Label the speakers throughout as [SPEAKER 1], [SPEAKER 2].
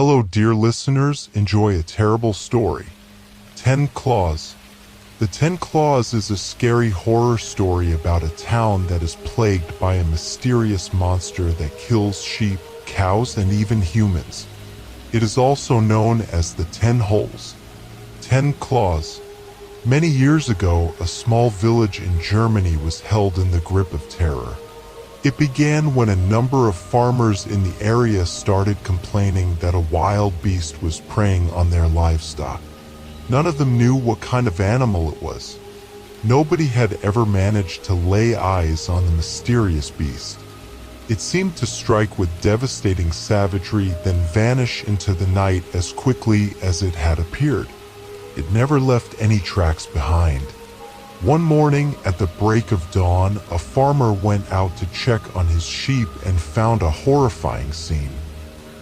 [SPEAKER 1] Hello, dear listeners, enjoy a terrible story. 10 Claws. The 10 Claws is a scary horror story about a town that is plagued by a mysterious monster that kills sheep, cows, and even humans. It is also known as the 10 Holes. 10 Claws. Many years ago, a small village in Germany was held in the grip of terror. It began when a number of farmers in the area started complaining that a wild beast was preying on their livestock. None of them knew what kind of animal it was. Nobody had ever managed to lay eyes on the mysterious beast. It seemed to strike with devastating savagery, then vanish into the night as quickly as it had appeared. It never left any tracks behind. One morning, at the break of dawn, a farmer went out to check on his sheep and found a horrifying scene.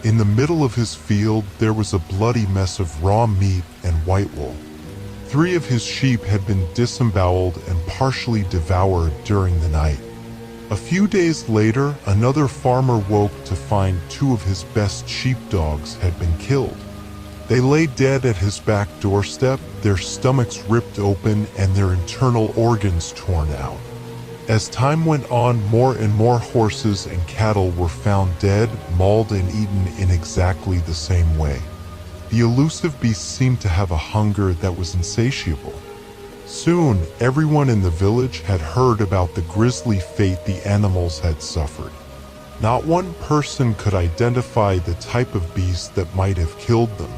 [SPEAKER 1] In the middle of his field, there was a bloody mess of raw meat and white wool. 3 of his sheep had been disemboweled and partially devoured during the night. A few days later, another farmer woke to find 2 of his best sheepdogs had been killed. They lay dead at his back doorstep, their stomachs ripped open and their internal organs torn out. As time went on, more and more horses and cattle were found dead, mauled and eaten in exactly the same way. The elusive beast seemed to have a hunger that was insatiable. Soon, everyone in the village had heard about the grisly fate the animals had suffered. Not one person could identify the type of beast that might have killed them.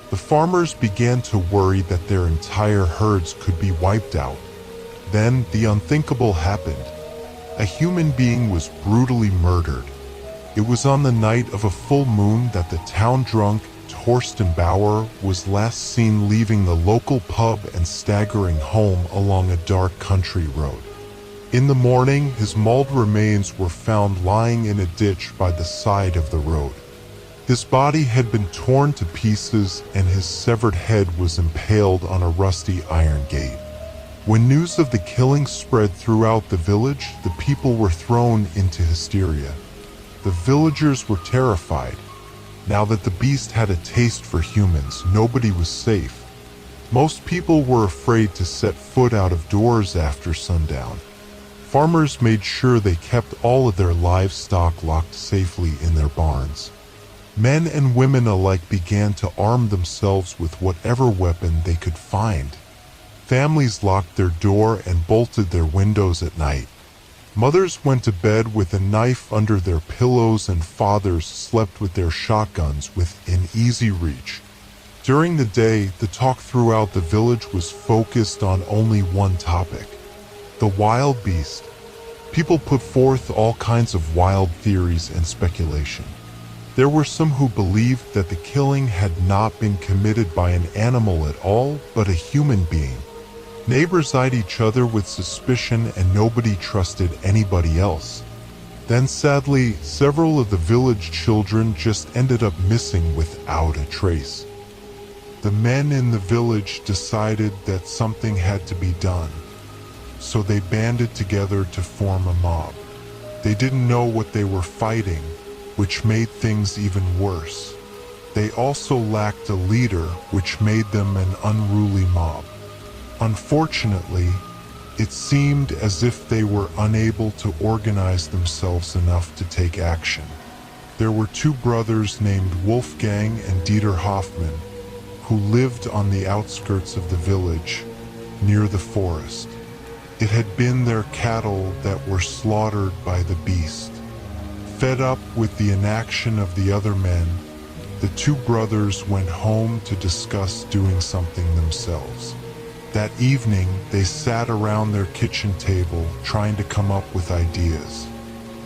[SPEAKER 1] The farmers began to worry that their entire herds could be wiped out. Then the unthinkable happened. A human being was brutally murdered. It was on the night of a full moon that the town drunk Torsten Bauer was last seen leaving the local pub and staggering home along a dark country road. In the morning, his mauled remains were found lying in a ditch by the side of the road. His body had been torn to pieces and his severed head was impaled on a rusty iron gate. When news of the killing spread throughout the village, the people were thrown into hysteria. The villagers were terrified. Now that the beast had a taste for humans, nobody was safe. Most people were afraid to set foot out of doors after sundown. Farmers made sure they kept all of their livestock locked safely in their barns. Men and women alike began to arm themselves with whatever weapon they could find. Families locked their door and bolted their windows at night. Mothers went to bed with a knife under their pillows and fathers slept with their shotguns within easy reach. During the day, the talk throughout the village was focused on only one topic: the wild beast. People put forth all kinds of wild theories and speculation. There were some who believed that the killing had not been committed by an animal at all, but a human being. Neighbors eyed each other with suspicion and nobody trusted anybody else. Then sadly, several of the village children just ended up missing without a trace. The men in the village decided that something had to be done, so they banded together to form a mob. They didn't know what they were fighting, which made things even worse. They also lacked a leader, which made them an unruly mob. Unfortunately, it seemed as if they were unable to organize themselves enough to take action. There were 2 brothers named Wolfgang and Dieter Hoffmann, who lived on the outskirts of the village, near the forest. It had been their cattle that were slaughtered by the beast. Fed up with the inaction of the other men, the 2 brothers went home to discuss doing something themselves. That evening, they sat around their kitchen table trying to come up with ideas.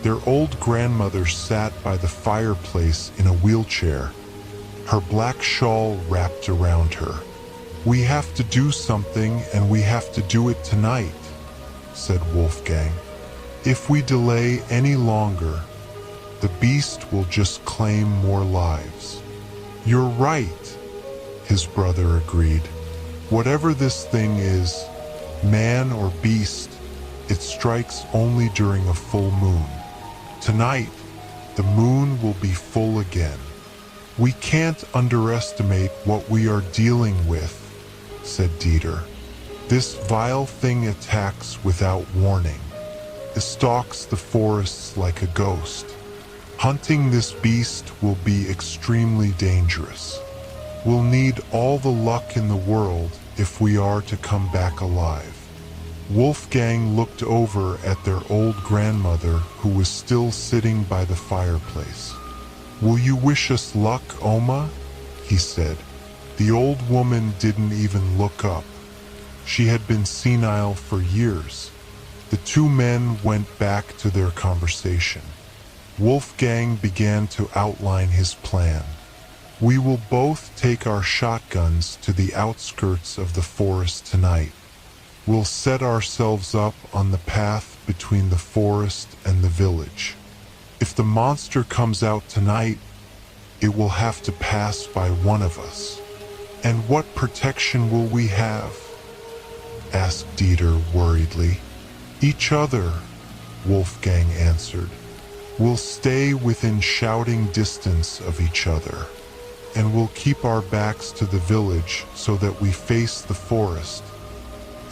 [SPEAKER 1] Their old grandmother sat by the fireplace in a wheelchair, her black shawl wrapped around her. "We have to do something and we have to do it tonight," said Wolfgang. "If we delay any longer, the beast will just claim more lives." "You're right," his brother agreed. "Whatever this thing is, man or beast, it strikes only during a full moon. Tonight, the moon will be full again. "We can't underestimate what we are dealing with," said Dieter. "This vile thing attacks without warning. It stalks the forests like a ghost. Hunting this beast will be extremely dangerous. We'll need all the luck in the world if we are to come back alive." Wolfgang looked over at their old grandmother, who was still sitting by the fireplace. "Will you wish us luck, Oma?" he said. The old woman didn't even look up. She had been senile for years. The two men went back to their conversation. Wolfgang began to outline his plan. "We will both take our shotguns to the outskirts of the forest tonight. We'll set ourselves up on the path between the forest and the village. If the monster comes out tonight, it will have to pass by one of us." "And what protection will we have?" asked Dieter worriedly. "Each other," Wolfgang answered. "We'll stay within shouting distance of each other, and we'll keep our backs to the village so that we face the forest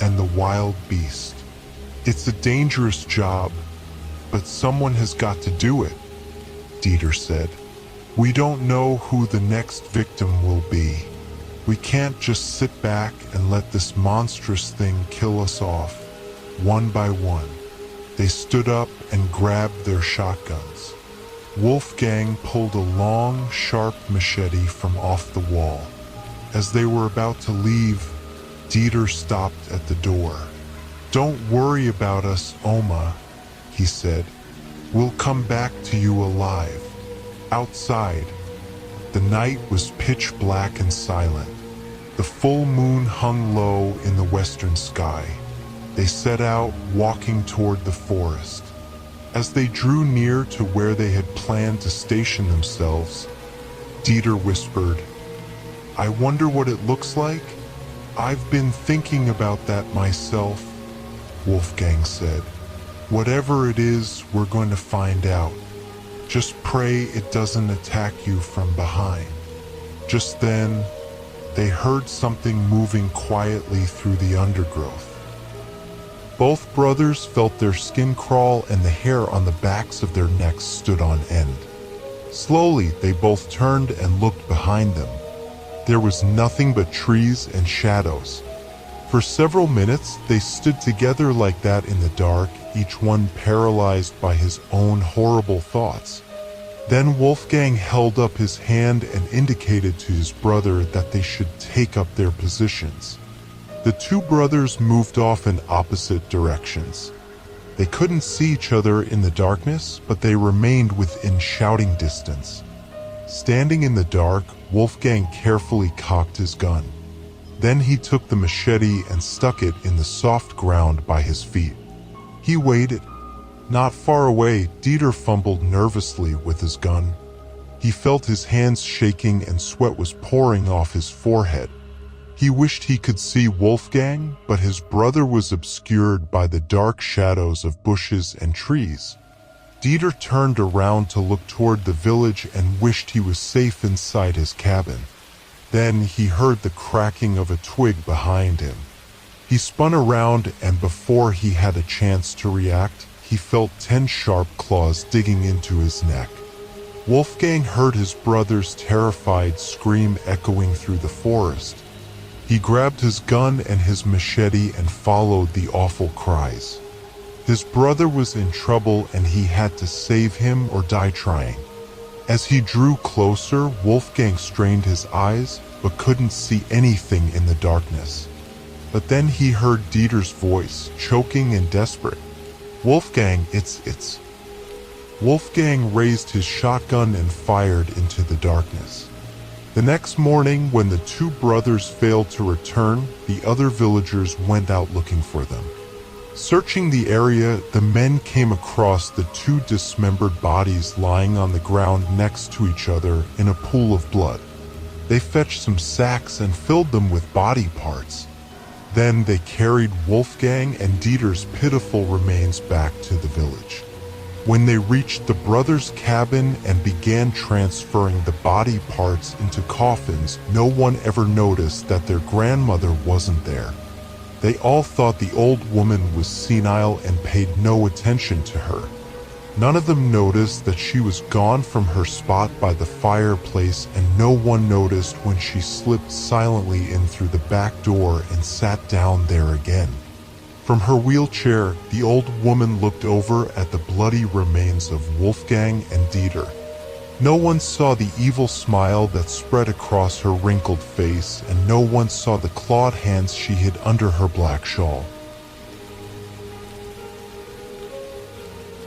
[SPEAKER 1] and the wild beast. It's a dangerous job, but someone has got to do it," Dieter said. "We don't know who the next victim will be. We can't just sit back and let this monstrous thing kill us off, one by one." They stood up and grabbed their shotguns. Wolfgang pulled a long, sharp machete from off the wall. As they were about to leave, Dieter stopped at the door. "Don't worry about us, Oma," he said. "We'll come back to you alive." Outside, the night was pitch black and silent. The full moon hung low in the western sky. They set out, walking toward the forest. As they drew near to where they had planned to station themselves, Dieter whispered, "I wonder what it looks like?" "I've been thinking about that myself," Wolfgang said. "Whatever it is, we're going to find out. Just pray it doesn't attack you from behind." Just then, they heard something moving quietly through the undergrowth. Both brothers felt their skin crawl and the hair on the backs of their necks stood on end. Slowly, they both turned and looked behind them. There was nothing but trees and shadows. For several minutes, they stood together like that in the dark, each one paralyzed by his own horrible thoughts. Then Wolfgang held up his hand and indicated to his brother that they should take up their positions. The two brothers moved off in opposite directions. They couldn't see each other in the darkness, but they remained within shouting distance. Standing in the dark, Wolfgang carefully cocked his gun. Then he took the machete and stuck it in the soft ground by his feet. He waited. Not far away, Dieter fumbled nervously with his gun. He felt his hands shaking and sweat was pouring off his forehead. He wished he could see Wolfgang, but his brother was obscured by the dark shadows of bushes and trees. Dieter turned around to look toward the village and wished he was safe inside his cabin. Then he heard the cracking of a twig behind him. He spun around, and before he had a chance to react, he felt 10 sharp claws digging into his neck. Wolfgang heard his brother's terrified scream echoing through the forest. He grabbed his gun and his machete and followed the awful cries. His brother was in trouble and he had to save him or die trying. As he drew closer, Wolfgang strained his eyes but couldn't see anything in the darkness. But then he heard Dieter's voice, choking and desperate. "Wolfgang, it's..." Wolfgang raised his shotgun and fired into the darkness. The next morning, when the two brothers failed to return, the other villagers went out looking for them. Searching the area, the men came across the two dismembered bodies lying on the ground next to each other in a pool of blood. They fetched some sacks and filled them with body parts. Then they carried Wolfgang and Dieter's pitiful remains back to the village. When they reached the brothers' cabin and began transferring the body parts into coffins, no one ever noticed that their grandmother wasn't there. They all thought the old woman was senile and paid no attention to her. None of them noticed that she was gone from her spot by the fireplace, and no one noticed when she slipped silently in through the back door and sat down there again. From her wheelchair, the old woman looked over at the bloody remains of Wolfgang and Dieter. No one saw the evil smile that spread across her wrinkled face, and no one saw the clawed hands she hid under her black shawl.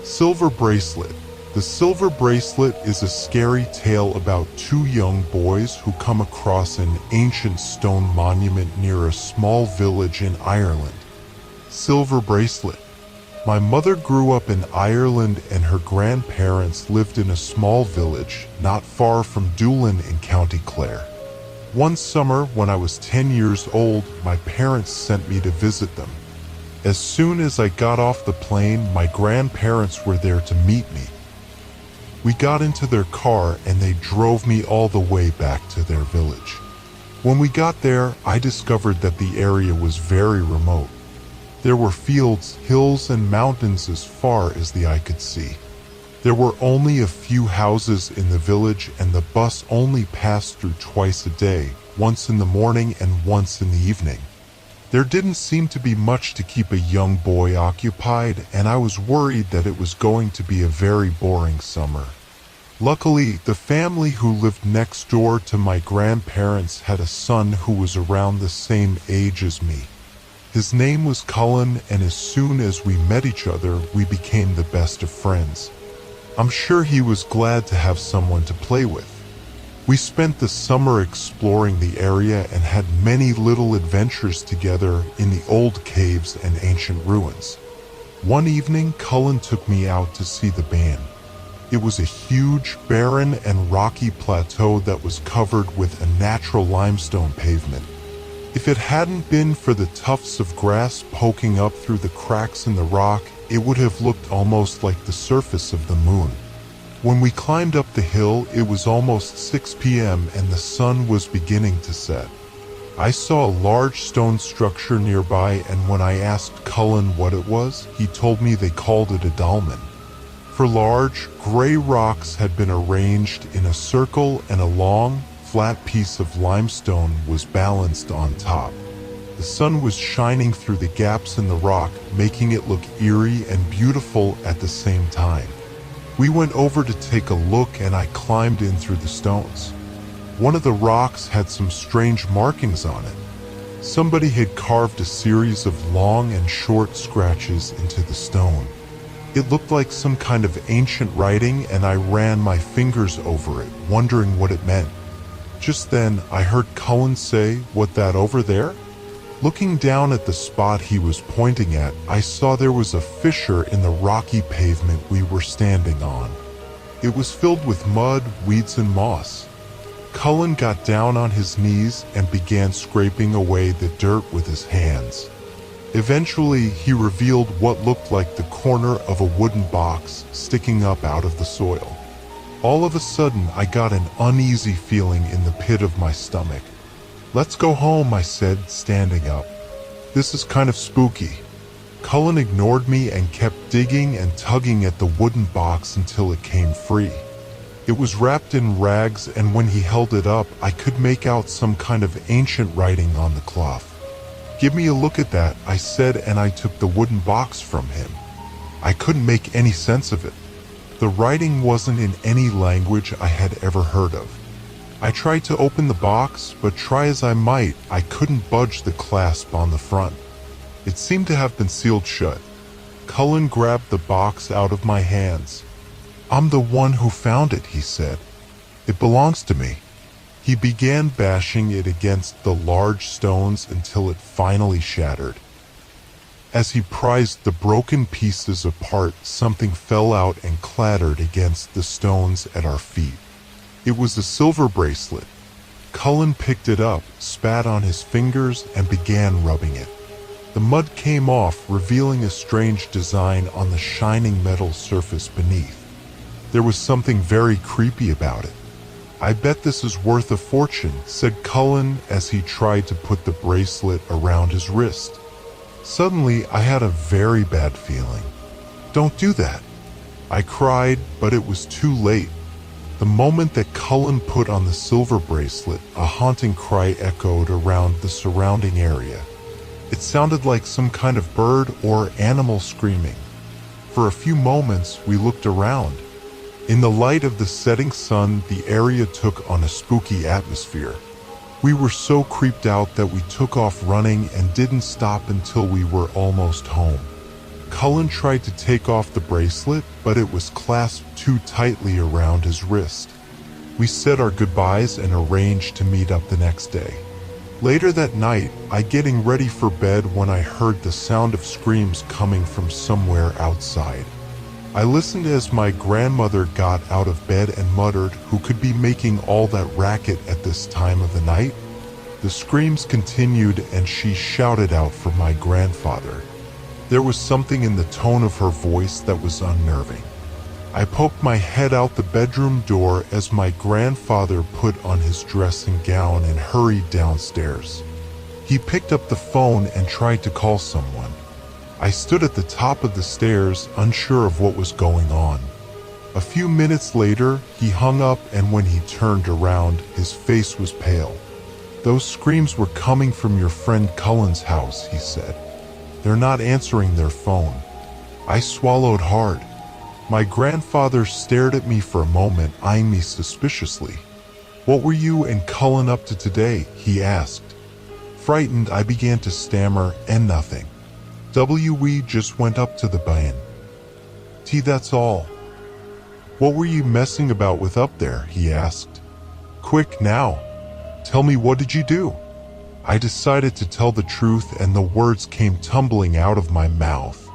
[SPEAKER 1] Silver Bracelet. The Silver Bracelet is a scary tale about two young boys who come across an ancient stone monument near a small village in Ireland. Silver Bracelet. My mother grew up in Ireland and her grandparents lived in a small village not far from Doolin in County Clare. One summer when I was 10 years old, my parents sent me to visit them. As soon as I got off the plane, my grandparents were there to meet me. We got into their car and they drove me all the way back to their village. When we got there, I discovered that the area was very remote. There were fields, hills, and mountains as far as the eye could see. There were only a few houses in the village, and the bus only passed through twice a day, once in the morning and once in the evening. There didn't seem to be much to keep a young boy occupied, and I was worried that it was going to be a very boring summer. Luckily, the family who lived next door to my grandparents had a son who was around the same age as me. His name was Cullen, and as soon as we met each other, we became the best of friends. I'm sure he was glad to have someone to play with. We spent the summer exploring the area and had many little adventures together in the old caves and ancient ruins. One evening, Cullen took me out to see the band. It was a huge, barren, and rocky plateau that was covered with a natural limestone pavement. If it hadn't been for the tufts of grass poking up through the cracks in the rock, it would have looked almost like the surface of the moon. When we climbed up the hill, it was almost 6 p.m. and the sun was beginning to set. I saw a large stone structure nearby, and when I asked Cullen what it was, he told me they called it a dolmen. For large, gray rocks had been arranged in a circle, and a long, flat piece of limestone was balanced on top. The sun was shining through the gaps in the rock, making it look eerie and beautiful at the same time. We went over to take a look, and I climbed in through the stones. One of the rocks had some strange markings on it. Somebody had carved a series of long and short scratches into the stone. It looked like some kind of ancient writing, and I ran my fingers over it, wondering what it meant. Just then, I heard Cullen say, "What that over there?" Looking down at the spot he was pointing at, I saw there was a fissure in the rocky pavement we were standing on. It was filled with mud, weeds, and moss. Cullen got down on his knees and began scraping away the dirt with his hands. Eventually, he revealed what looked like the corner of a wooden box sticking up out of the soil. All of a sudden, I got an uneasy feeling in the pit of my stomach. "Let's go home," I said, standing up. "This is kind of spooky." Cullen ignored me and kept digging and tugging at the wooden box until it came free. It was wrapped in rags, and when he held it up, I could make out some kind of ancient writing on the cloth. "Give me a look at that," I said, and I took the wooden box from him. I couldn't make any sense of it. The writing wasn't in any language I had ever heard of. I tried to open the box, but try as I might, I couldn't budge the clasp on the front. It seemed to have been sealed shut. Cullen grabbed the box out of my hands. "I'm the one who found it," he said. "It belongs to me." He began bashing it against the large stones until it finally shattered. As he prized the broken pieces apart, something fell out and clattered against the stones at our feet. It was a silver bracelet. Cullen picked it up, spat on his fingers, and began rubbing it. The mud came off, revealing a strange design on the shining metal surface beneath. There was something very creepy about it. "I bet this is worth a fortune," said Cullen as he tried to put the bracelet around his wrist. Suddenly, I had a very bad feeling. "Don't do that," I cried, but it was too late. The moment that Cullen put on the silver bracelet, a haunting cry echoed around the surrounding area. It sounded like some kind of bird or animal screaming. For a few moments, we looked around. In the light of the setting sun, the area took on a spooky atmosphere. We were so creeped out that we took off running and didn't stop until we were almost home. Cullen tried to take off the bracelet, but it was clasped too tightly around his wrist. We said our goodbyes and arranged to meet up the next day. Later that night, I getting ready for bed when I heard the sound of screams coming from somewhere outside. I listened as my grandmother got out of bed and muttered, "Who could be making all that racket at this time of the night?" The screams continued and she shouted out for my grandfather. There was something in the tone of her voice that was unnerving. I poked my head out the bedroom door as my grandfather put on his dressing gown and hurried downstairs. He picked up the phone and tried to call someone. I stood at the top of the stairs, unsure of what was going on. A few minutes later, he hung up, and when he turned around, his face was pale. "Those screams were coming from your friend Cullen's house," he said. "They're not answering their phone." I swallowed hard. My grandfather stared at me for a moment, eyeing me suspiciously. "What were you and Cullen up to today?" he asked. Frightened, I began to stammer, "And nothing. We just went up to the band. That's all." "What were you messing about with up there?" he asked. "Quick now. Tell me, what did you do?" I decided to tell the truth, and the words came tumbling out of my mouth.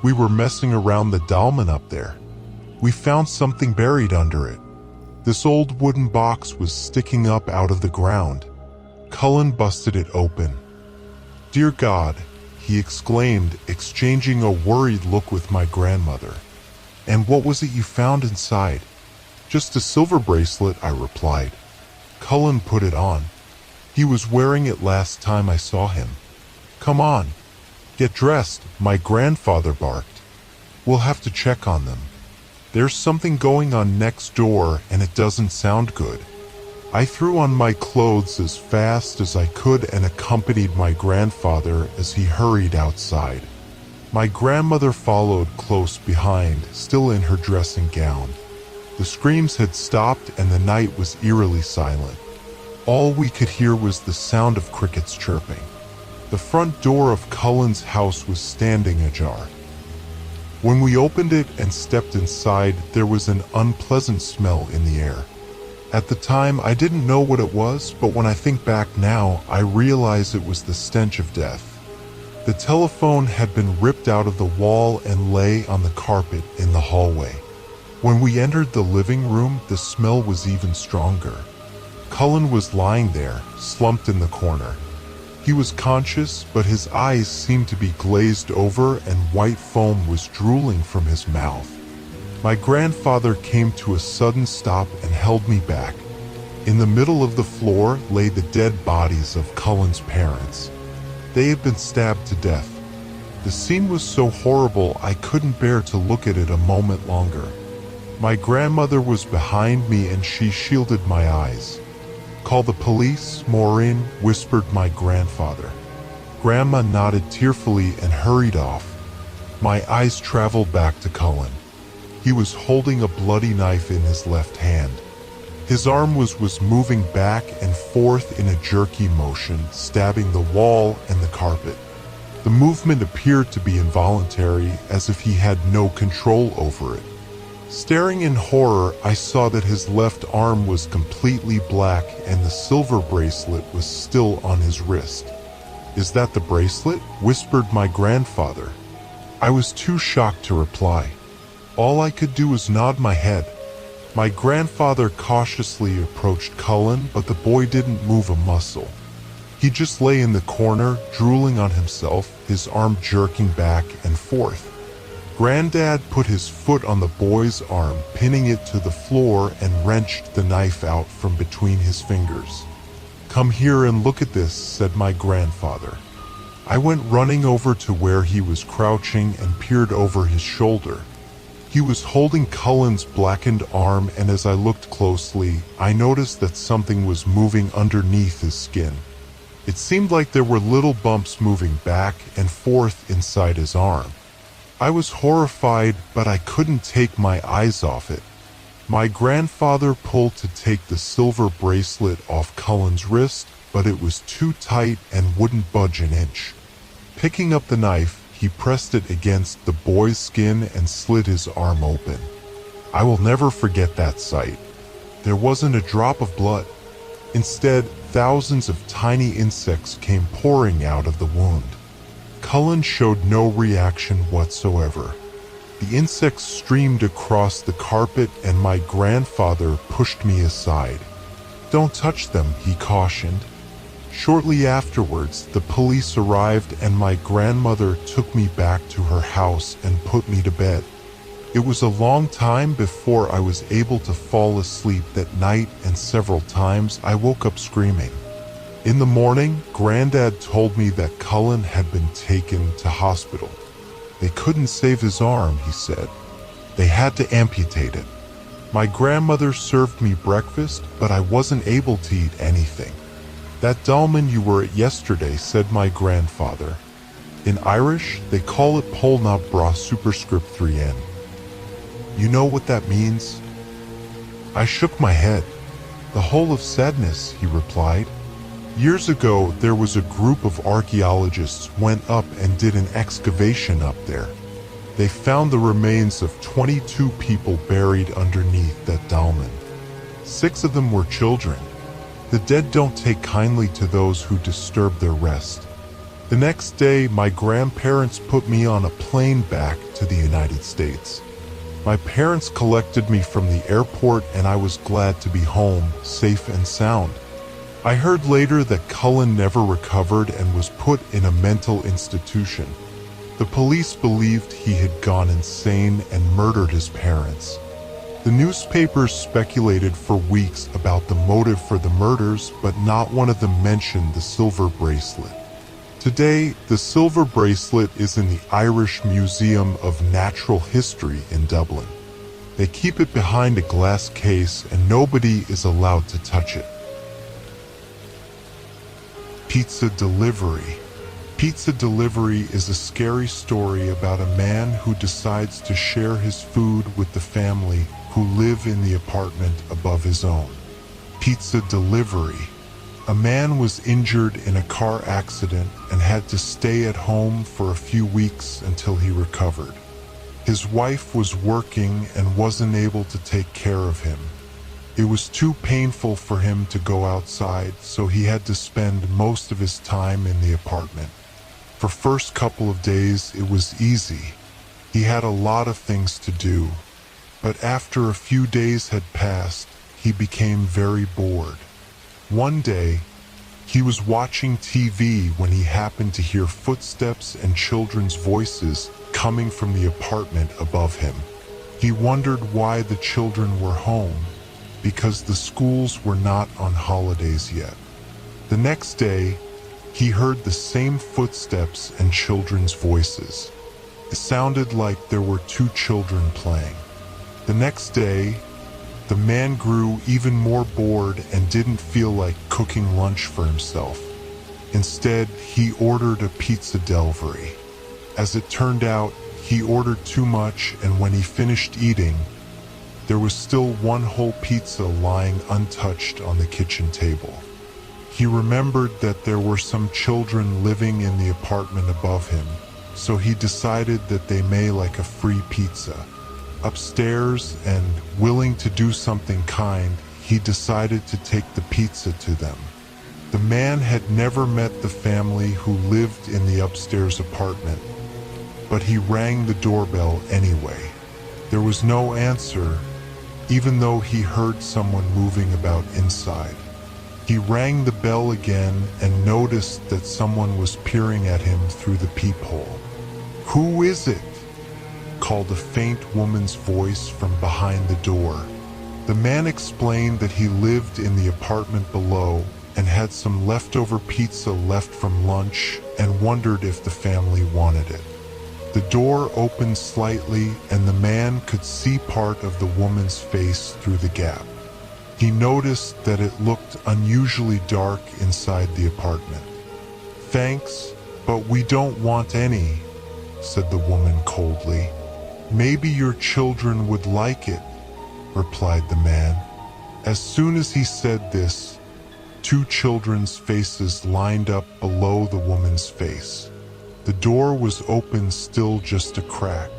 [SPEAKER 1] "We were messing around the dolmen up there. We found something buried under it. This old wooden box was sticking up out of the ground." Cullen busted it open. "Dear God," he exclaimed, exchanging a worried look with my grandmother. "And what was it you found inside?" "Just a silver bracelet," I replied. Cullen put it on. "He was wearing it last time I saw him." "Come on. Get dressed," my grandfather barked. "We'll have to check on them. There's something going on next door and it doesn't sound good." I threw on my clothes as fast as I could and accompanied my grandfather as he hurried outside. My grandmother followed close behind, still in her dressing gown. The screams had stopped and the night was eerily silent. All we could hear was the sound of crickets chirping. The front door of Cullen's house was standing ajar. When we opened it and stepped inside, there was an unpleasant smell in the air. At the time, I didn't know what it was, but when I think back now, I realize it was the stench of death. The telephone had been ripped out of the wall and lay on the carpet in the hallway. When we entered the living room, the smell was even stronger. Cullen was lying there, slumped in the corner. He was conscious, but his eyes seemed to be glazed over and white foam was drooling from his mouth. My grandfather came to a sudden stop and held me back. In the middle of the floor lay the dead bodies of Cullen's parents. They had been stabbed to death. The scene was so horrible I couldn't bear to look at it a moment longer. My grandmother was behind me and she shielded my eyes. "Call the police, Maureen," whispered my grandfather. Grandma nodded tearfully and hurried off. My eyes traveled back to Cullen. He was holding a bloody knife in his left hand. His arm was moving back and forth in a jerky motion, stabbing the wall and the carpet. The movement appeared to be involuntary, as if he had no control over it. Staring in horror, I saw that his left arm was completely black and the silver bracelet was still on his wrist. "Is that the bracelet?" whispered my grandfather. I was too shocked to reply. All I could do was nod my head. My grandfather cautiously approached Cullen, but the boy didn't move a muscle. He just lay in the corner, drooling on himself, his arm jerking back and forth. Granddad put his foot on the boy's arm, pinning it to the floor, and wrenched the knife out from between his fingers. "Come here and look at this," said my grandfather. I went running over to where he was crouching and peered over his shoulder. He was holding Cullen's blackened arm, and as I looked closely, I noticed that something was moving underneath his skin. It seemed like there were little bumps moving back and forth inside his arm. I was horrified, but I couldn't take my eyes off it. My grandfather pulled to take the silver bracelet off Cullen's wrist, but it was too tight and wouldn't budge an inch. Picking up the knife, he pressed it against the boy's skin and slit his arm open. I will never forget that sight. There wasn't a drop of blood. Instead, thousands of tiny insects came pouring out of the wound. Cullen showed no reaction whatsoever. The insects streamed across the carpet, and my grandfather pushed me aside. "Don't touch them," he cautioned. Shortly afterwards, the police arrived, and my grandmother took me back to her house and put me to bed. It was a long time before I was able to fall asleep that night, and several times I woke up screaming. In the morning, Granddad told me that Cullen had been taken to hospital. They couldn't save his arm, he said. They had to amputate it. My grandmother served me breakfast, but I wasn't able to eat anything. "That dolmen you were at yesterday," said my grandfather. In Irish, they call it Polna bra superscript 3n. "You know what that means?" I shook my head. "The whole of sadness," he replied. Years ago, there was a group of archaeologists went up and did an excavation up there. They found the remains of 22 people buried underneath that dolmen. 6 of them were children. The dead don't take kindly to those who disturb their rest. The next day, my grandparents put me on a plane back to the United States. My parents collected me from the airport, and I was glad to be home, safe and sound. I heard later that Cullen never recovered and was put in a mental institution. The police believed he had gone insane and murdered his parents. The newspapers speculated for weeks about the motive for the murders, but not one of them mentioned the silver bracelet. Today, the silver bracelet is in the Irish Museum of Natural History in Dublin. They keep it behind a glass case, and nobody is allowed to touch it. Pizza delivery. Pizza delivery is a scary story about a man who decides to share his food with the family who live in the apartment above his own. Pizza delivery. A man was injured in a car accident and had to stay at home for a few weeks until he recovered. His wife was working and wasn't able to take care of him. It was too painful for him to go outside, so he had to spend most of his time in the apartment. For first couple of days, it was easy. He had a lot of things to do. But after a few days had passed, he became very bored. One day, he was watching TV when he happened to hear footsteps and children's voices coming from the apartment above him. He wondered why the children were home, because the schools were not on holidays yet. The next day, he heard the same footsteps and children's voices. It sounded like there were 2 children playing. The next day, the man grew even more bored and didn't feel like cooking lunch for himself. Instead, he ordered a pizza delivery. As it turned out, he ordered too much, and when he finished eating, there was still 1 whole pizza lying untouched on the kitchen table. He remembered that there were some children living in the apartment above him, so he decided that they may like a free pizza. Upstairs, and willing to do something kind, he decided to take the pizza to them. The man had never met the family who lived in the upstairs apartment, but he rang the doorbell anyway. There was no answer, even though he heard someone moving about inside. He rang the bell again and noticed that someone was peering at him through the peephole. "Who is it?" called a faint woman's voice from behind the door. The man explained that he lived in the apartment below and had some leftover pizza left from lunch and wondered if the family wanted it. The door opened slightly and the man could see part of the woman's face through the gap. He noticed that it looked unusually dark inside the apartment. "Thanks, but we don't want any," said the woman coldly. "Maybe your children would like it," replied the man. As soon as he said this, two children's faces lined up below the woman's face. The door was open still just a crack.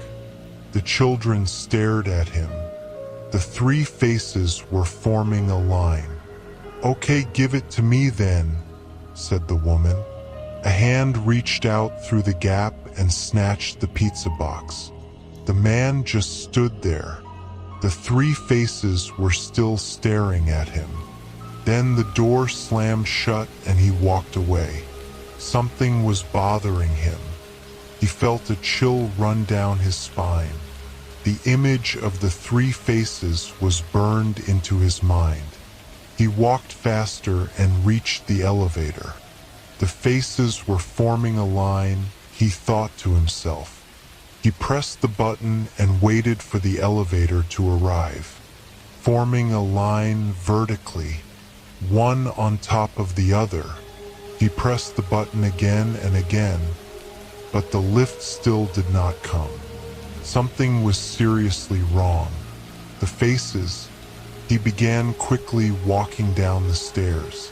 [SPEAKER 1] The children stared at him. The three faces were forming a line. "Okay, give it to me then," said the woman. A hand reached out through the gap and snatched the pizza box. The man just stood there. The three faces were still staring at him. Then the door slammed shut and he walked away. Something was bothering him. He felt a chill run down his spine. The image of the three faces was burned into his mind. He walked faster and reached the elevator. The faces were forming a line, he thought to himself. He pressed the button and waited for the elevator to arrive, forming a line vertically, one on top of the other. He pressed the button again and again, but the lift still did not come. Something was seriously wrong. The faces. He began quickly walking down the stairs.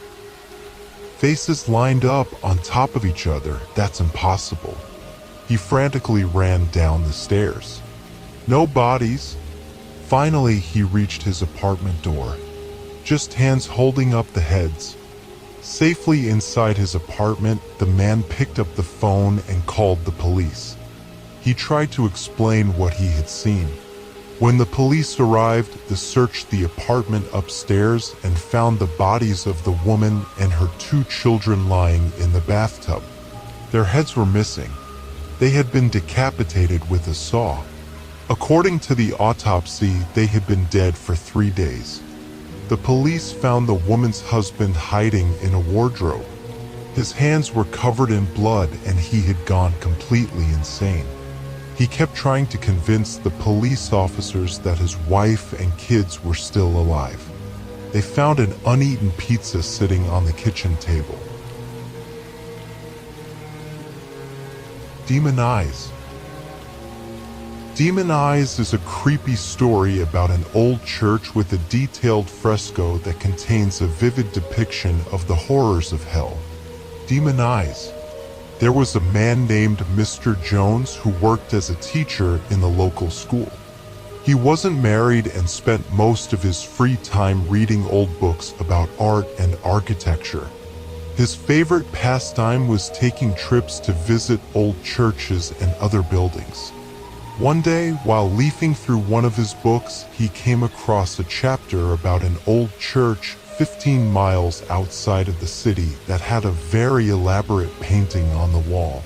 [SPEAKER 1] Faces lined up on top of each other, that's impossible. He frantically ran down the stairs. No bodies. Finally, he reached his apartment door. Just hands holding up the heads. Safely inside his apartment, the man picked up the phone and called the police. He tried to explain what he had seen. When the police arrived, they searched the apartment upstairs and found the bodies of the woman and her two children lying in the bathtub. Their heads were missing. They had been decapitated with a saw. According to the autopsy, they had been dead for 3 days. The police found the woman's husband hiding in a wardrobe. His hands were covered in blood and he had gone completely insane. He kept trying to convince the police officers that his wife and kids were still alive. They found an uneaten pizza sitting on the kitchen table. Demon Eyes. Demon Eyes is a creepy story about an old church with a detailed fresco that contains a vivid depiction of the horrors of hell. Demon Eyes. There was a man named Mr. Jones who worked as a teacher in the local school. He wasn't married and spent most of his free time reading old books about art and architecture. His favorite pastime was taking trips to visit old churches and other buildings. One day, while leafing through one of his books, he came across a chapter about an old church 15 miles outside of the city that had a very elaborate painting on the wall.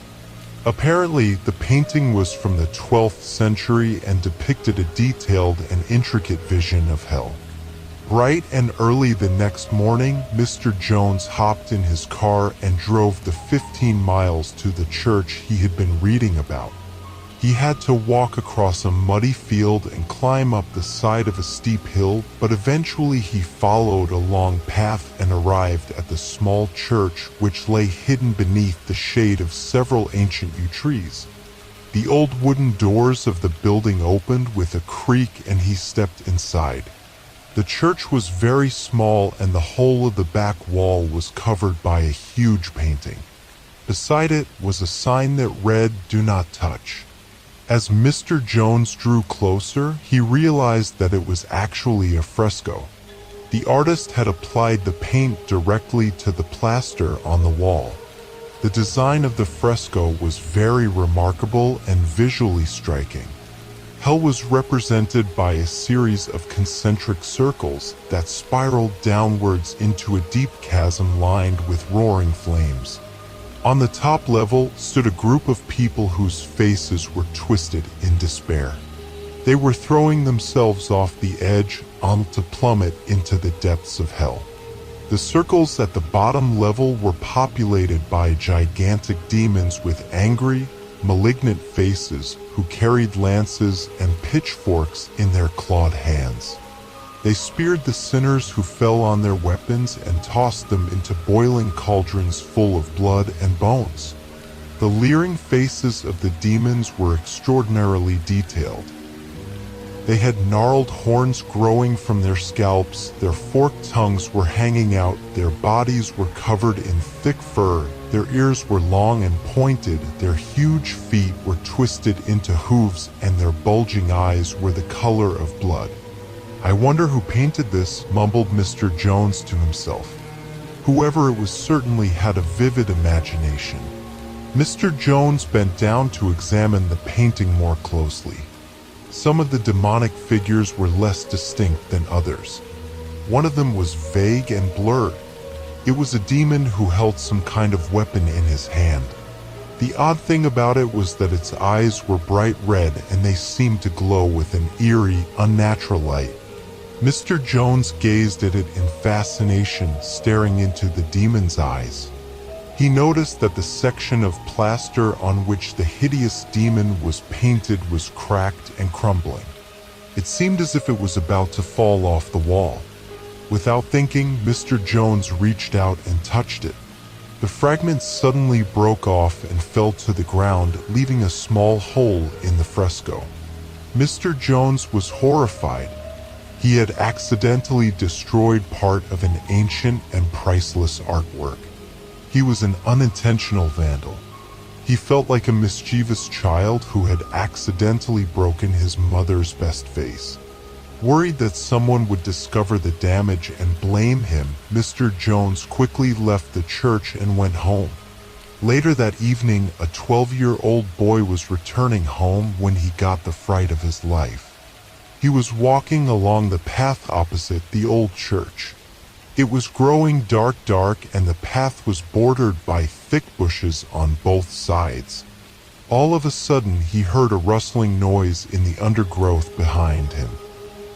[SPEAKER 1] Apparently, the painting was from the 12th century and depicted a detailed and intricate vision of hell. Bright and early the next morning, Mr. Jones hopped in his car and drove the 15 miles to the church he had been reading about. He had to walk across a muddy field and climb up the side of a steep hill, but eventually he followed a long path and arrived at the small church which lay hidden beneath the shade of several ancient yew trees. The old wooden doors of the building opened with a creak and he stepped inside. The church was very small and the whole of the back wall was covered by a huge painting. Beside it was a sign that read, "Do not touch." As Mr. Jones drew closer, he realized that it was actually a fresco. The artist had applied the paint directly to the plaster on the wall. The design of the fresco was very remarkable and visually striking. Hell was represented by a series of concentric circles that spiraled downwards into a deep chasm lined with roaring flames. On the top level stood a group of people whose faces were twisted in despair. They were throwing themselves off the edge to plummet into the depths of hell. The circles at the bottom level were populated by gigantic demons with angry, malignant faces who carried lances and pitchforks in their clawed hands. They speared the sinners who fell on their weapons and tossed them into boiling cauldrons full of blood and bones. The leering faces of the demons were extraordinarily detailed. They had gnarled horns growing from their scalps, their forked tongues were hanging out, their bodies were covered in thick fur, their ears were long and pointed, their huge feet were twisted into hooves, and their bulging eyes were the color of blood. "I wonder who painted this," mumbled Mr. Jones to himself. Whoever it was certainly had a vivid imagination. Mr. Jones bent down to examine the painting more closely. Some of the demonic figures were less distinct than others. One of them was vague and blurred. It was a demon who held some kind of weapon in his hand. The odd thing about it was that its eyes were bright red and they seemed to glow with an eerie, unnatural light. Mr. Jones gazed at it in fascination, staring into the demon's eyes. He noticed that the section of plaster on which the hideous demon was painted was cracked and crumbling. It seemed as if it was about to fall off the wall. Without thinking, Mr. Jones reached out and touched it. The fragment suddenly broke off and fell to the ground, leaving a small hole in the fresco. Mr. Jones was horrified. He had accidentally destroyed part of an ancient and priceless artwork. He was an unintentional vandal. He felt like a mischievous child who had accidentally broken his mother's best vase. Worried that someone would discover the damage and blame him, Mr. Jones quickly left the church and went home. Later that evening, a 12-year-old boy was returning home when he got the fright of his life. He was walking along the path opposite the old church. It was growing dark and the path was bordered by thick bushes on both sides. All of a sudden he heard a rustling noise in the undergrowth behind him.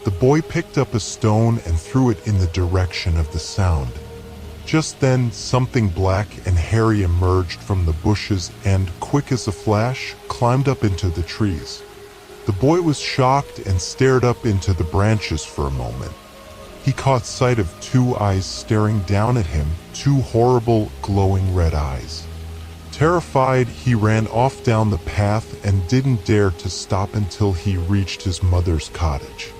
[SPEAKER 1] The boy picked up a stone and threw it in the direction of the sound. Just then something black and hairy emerged from the bushes and, quick as a flash, climbed up into the trees. The boy was shocked and stared up into the branches for a moment. He caught sight of two eyes staring down at him, two horrible, glowing red eyes. Terrified, he ran off down the path and didn't dare to stop until he reached his mother's cottage.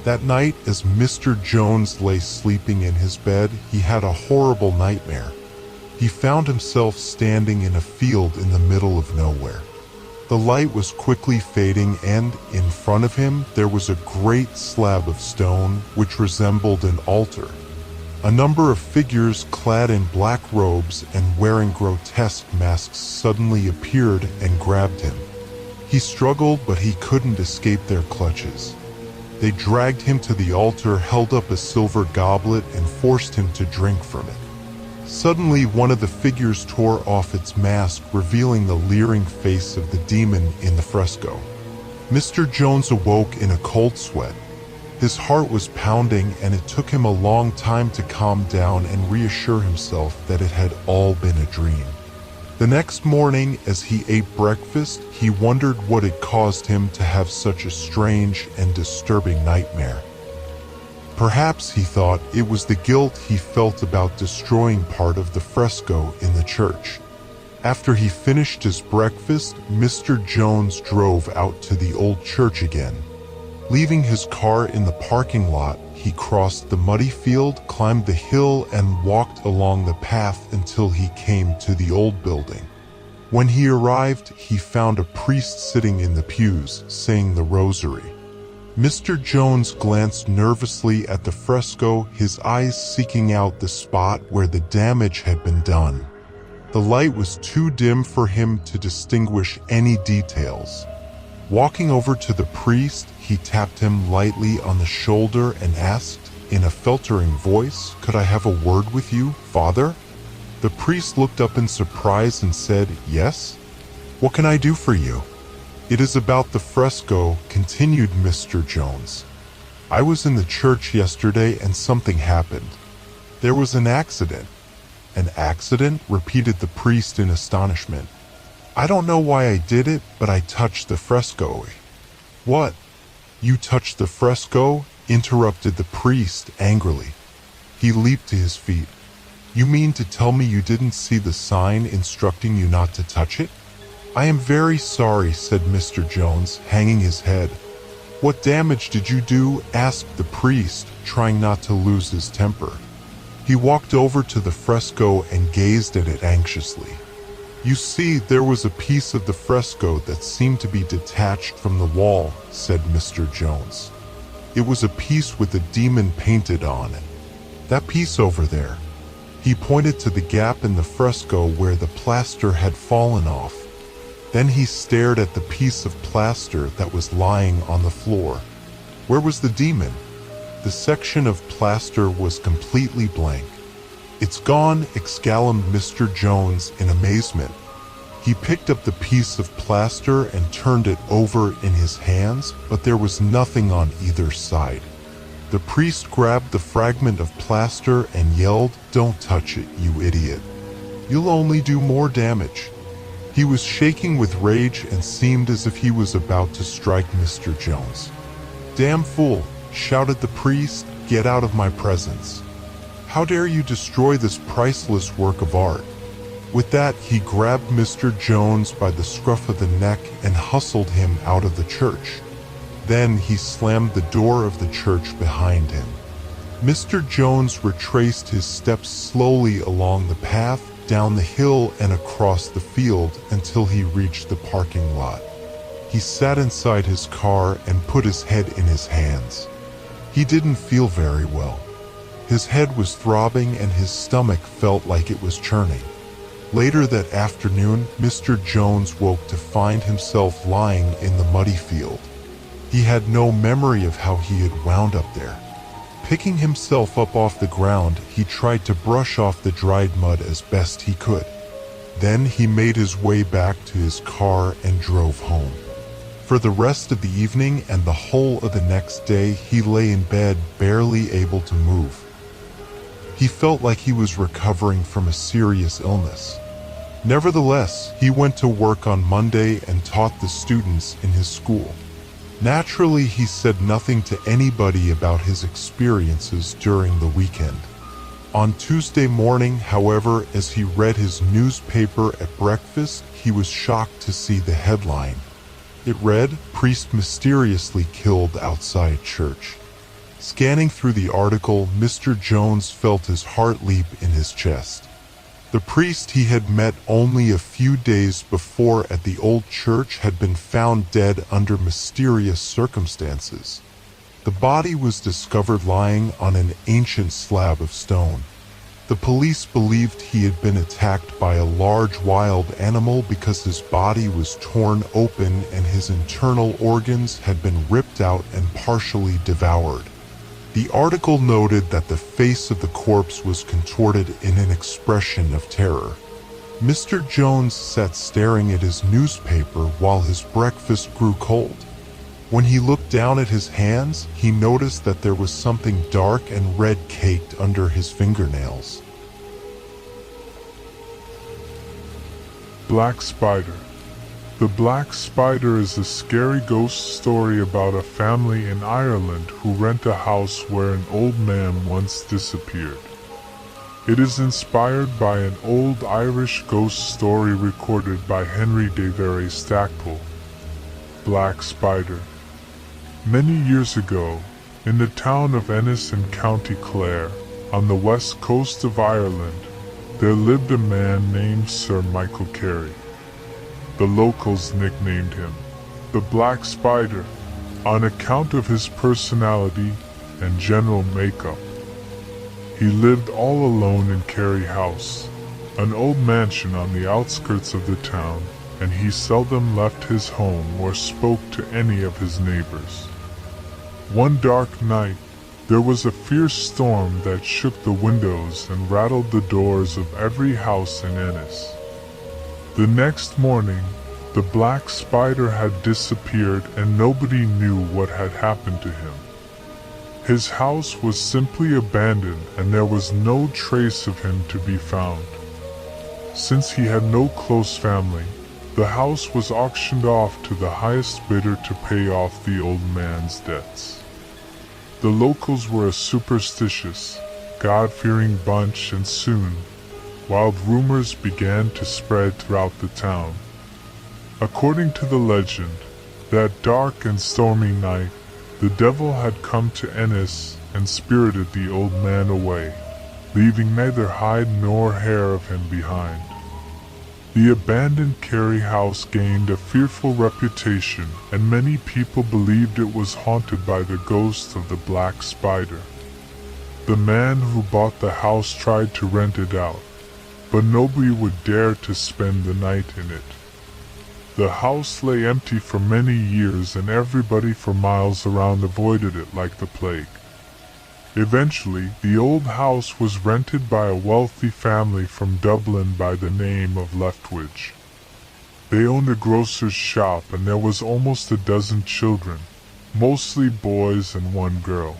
[SPEAKER 1] That night, as Mr. Jones lay sleeping in his bed, he had a horrible nightmare. He found himself standing in a field in the middle of nowhere. The light was quickly fading and, in front of him, there was a great slab of stone which resembled an altar. A number of figures clad in black robes and wearing grotesque masks suddenly appeared and grabbed him. He struggled, but he couldn't escape their clutches. They dragged him to the altar, held up a silver goblet, and forced him to drink from it. Suddenly, one of the figures tore off its mask, revealing the leering face of the demon in the fresco. Mr. Jones awoke in a cold sweat. His heart was pounding, and it took him a long time to calm down and reassure himself that it had all been a dream. The next morning, as he ate breakfast, he wondered what had caused him to have such a strange and disturbing nightmare. Perhaps, he thought, it was the guilt he felt about destroying part of the fresco in the church. After he finished his breakfast, Mr. Jones drove out to the old church again. Leaving his car in the parking lot, he crossed the muddy field, climbed the hill, and walked along the path until he came to the old building. When he arrived, he found a priest sitting in the pews, saying the rosary. Mr. Jones glanced nervously at the fresco, his eyes seeking out the spot where the damage had been done. The light was too dim for him to distinguish any details. Walking over to the priest, he tapped him lightly on the shoulder and asked, in a faltering voice, "Could I have a word with you, Father?" The priest looked up in surprise and said, "Yes? What can I do for you?" "It is about the fresco," continued Mr. Jones. "I was in the church yesterday and something happened. There was an accident." "An accident?" repeated the priest in astonishment. "I don't know why I did it, but I touched the fresco." "What? You touched the fresco?" interrupted the priest angrily. He leaped to his feet. "You mean to tell me you didn't see the sign instructing you not to touch it?" "I am very sorry," said Mr. Jones, hanging his head. "What damage did you do?" asked the priest, trying not to lose his temper. He walked over to the fresco and gazed at it anxiously. "You see, there was a piece of the fresco that seemed to be detached from the wall," said Mr. Jones. "It was a piece with a demon painted on it. That piece over there." He pointed to the gap in the fresco where the plaster had fallen off. Then he stared at the piece of plaster that was lying on the floor. Where was the demon? The section of plaster was completely blank. "It's gone!" exclaimed Mr. Jones in amazement. He picked up the piece of plaster and turned it over in his hands, but there was nothing on either side. The priest grabbed the fragment of plaster and yelled, "Don't touch it, you idiot. You'll only do more damage." He was shaking with rage and seemed as if he was about to strike Mr. Jones. "Damn fool!" shouted the priest, "Get out of my presence. How dare you destroy this priceless work of art?" With that, he grabbed Mr. Jones by the scruff of the neck and hustled him out of the church. Then he slammed the door of the church behind him. Mr. Jones retraced his steps slowly along the path, down the hill and across the field until he reached the parking lot. He sat inside his car and put his head in his hands. He didn't feel very well. His head was throbbing and his stomach felt like it was churning. Later that afternoon, Mr. Jones woke to find himself lying in the muddy field. He had no memory of how he had wound up there. Picking himself up off the ground, he tried to brush off the dried mud as best he could. Then he made his way back to his car and drove home. For the rest of the evening and the whole of the next day, he lay in bed, barely able to move. He felt like he was recovering from a serious illness. Nevertheless, he went to work on Monday and taught the students in his school. Naturally, he said nothing to anybody about his experiences during the weekend. On Tuesday morning, however, as he read his newspaper at breakfast, he was shocked to see the headline. It read, "Priest mysteriously killed outside church." Scanning through the article, Mr. Jones felt his heart leap in his chest. The priest he had met only a few days before at the old church had been found dead under mysterious circumstances. The body was discovered lying on an ancient slab of stone. The police believed he had been attacked by a large wild animal because his body was torn open and his internal organs had been ripped out and partially devoured. The article noted that the face of the corpse was contorted in an expression of terror. Mr. Jones sat staring at his newspaper while his breakfast grew cold. When he looked down at his hands, he noticed that there was something dark and red caked under his fingernails.
[SPEAKER 2] Black Spider. The Black Spider is a scary ghost story about a family in Ireland who rent a house where an old man once disappeared. It is inspired by an old Irish ghost story recorded by Henry de Vere Stackpole. Black Spider. Many years ago, in the town of Ennis in County Clare, on the west coast of Ireland, there lived a man named Sir Michael Carey. The locals nicknamed him the Black Spider on account of his personality and general makeup. He lived all alone in Carey House, an old mansion on the outskirts of the town, and he seldom left his home or spoke to any of his neighbors. One dark night, there was a fierce storm that shook the windows and rattled the doors of every house in Ennis. The next morning, the black spider had disappeared and nobody knew what had happened to him. His house was simply abandoned and there was no trace of him to be found. Since he had no close family, the house was auctioned off to the highest bidder to pay off the old man's debts. The locals were a superstitious, God-fearing bunch, and soon, wild rumors began to spread throughout the town. According to the legend, that dark and stormy night, the devil had come to Ennis and spirited the old man away, leaving neither hide nor hair of him behind. The abandoned Carey house gained a fearful reputation, and many people believed it was haunted by the ghost of the black spider. The man who bought the house tried to rent it out, but nobody would dare to spend the night in it. The house lay empty for many years and everybody for miles around avoided it like the plague. Eventually, the old house was rented by a wealthy family from Dublin by the name of Leftwich. They owned a grocer's shop and there was almost a dozen children, mostly boys and one girl.